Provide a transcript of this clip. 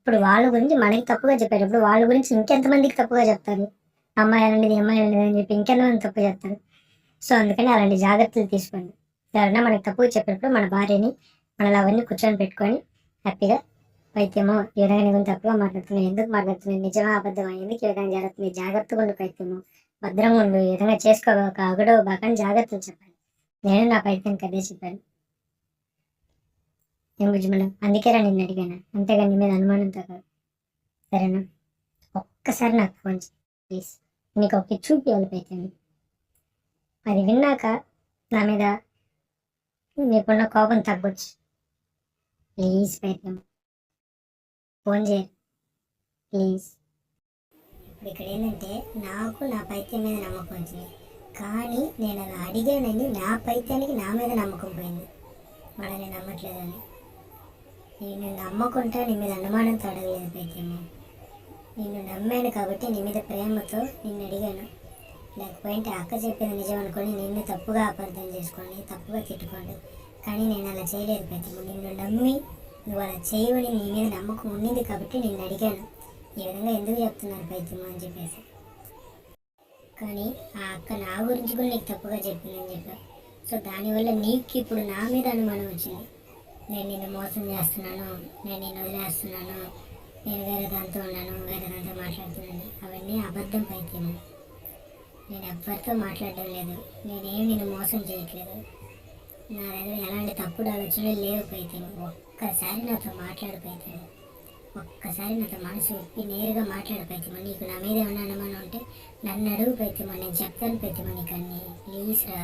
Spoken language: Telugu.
ఇప్పుడు వాళ్ళ గురించి మనకి తప్పుగా చెప్పేటప్పుడు వాళ్ళ గురించి ఇంకెంతమందికి తప్పుగా చెప్తారు? అమ్మాయి అలాంటిది, అమ్మాయి అలాంటిది అని చెప్పి ఇంకెంతమంది తప్పు చెప్తారు. సో అందుకని అలాంటి జాగ్రత్తలు తీసుకోండి. ఎవరైనా మనకి తప్పుగా చెప్పినప్పుడు మన భార్యని మన లవర్ని కూర్చొని పెట్టుకొని హ్యాపీగా పైత్యమో ఈ విధంగా నీ గురించి తప్పుగా మాట్లాడుతున్నావు, ఎందుకు మాట్లాడుతున్నావు, నిజమా అబద్ధమా, ఎందుకు ఈ విధంగా జరుగుతుంది, జాగ్రత్తగా ఉండు పైత్యము, భద్రంగా ఉండు, ఈ విధంగా చేసుకోక అగడో బాకని జాగ్రత్తలు చెప్పాలి. నేను నా పైత్యానికి అదే చెప్పాను. ఏం బుజ్జిమల, అందుకేరా నిన్ను అడిగాను, అంతేగా నీ మీద అనుమానంతో కాదు. సరేనా? ఒక్కసారి నాకు ఫోన్ చేయి ప్లీజ్. నీకు ఒక చూపించాలి పైత్యాన్ని. అది విన్నాక నా మీద నీకున్న కోపం తగ్గొచ్చు. ప్లీజ్ పైత్యం ఫోన్ చేయి ప్లీజ్. ఇప్పుడు ఇక్కడ ఏంటంటే నాకు నా పైత్యం మీద నమ్మకం వచ్చింది, కానీ నేను అలా అడిగానని నా పైత్యానికి నా మీద నమ్మకం పోయింది. వాళ్ళని నమ్మట్లేదని. నేను నమ్మకుంటా నీ మీద అనుమానంతో అడగలేదు పైత్యము. నిన్ను నమ్మాను కాబట్టి నీ మీద ప్రేమతో నిన్ను అడిగాను. లేకపోయింటే అక్క చెప్పింది నిజం అనుకొని నిన్ను తప్పుగా అపార్థం చేసుకోండి, తప్పుగా తిట్టుకోండి. కానీ నేను అలా చేయలేదు పైత్యము. నిన్ను నమ్మి నువ్వు అలా చేయవని నీ మీద నమ్మకం ఉండింది కాబట్టి నిన్ను అడిగాను, ఈ విధంగా ఎందుకు చెప్తున్నారు పైత్యము అని చెప్పేసి. కానీ ఆ అక్క నా గురించి కూడా నీకు తప్పుగా చెప్పిందని చెప్పావు. సో దానివల్ల నీకు ఇప్పుడు నా మీద అనుమానం వచ్చింది. నేను నిన్ను మోసం చేస్తున్నాను, నేను నిన్ను వదిలేస్తున్నాను, నేను వేరే దాంతో ఉన్నాను, వేరే దాంతో మాట్లాడుతున్నాను. అవన్నీ అబద్ధం పైత్యము. నేను ఎవరితో మాట్లాడడం లేదు, నేనేం నిన్ను మోసం చేయట్లేదు. నా దగ్గర ఎలాంటి తప్పుడు ఆలోచనలు లేవు పైత్యము. ఒక్కసారి నాతో మాట్లాడు పైత్యము. ఒక్కసారి నాతో మనసు విప్పి నేరుగా మాట్లాడు పైత్యము. నీకు నా మీద ఏమన్నా అనుమానం ఉంటే నన్ను అడుగు పైత్యము, నేను చెప్తాను పైత్యము నీకు అన్నీ. ప్లీజ్ రా.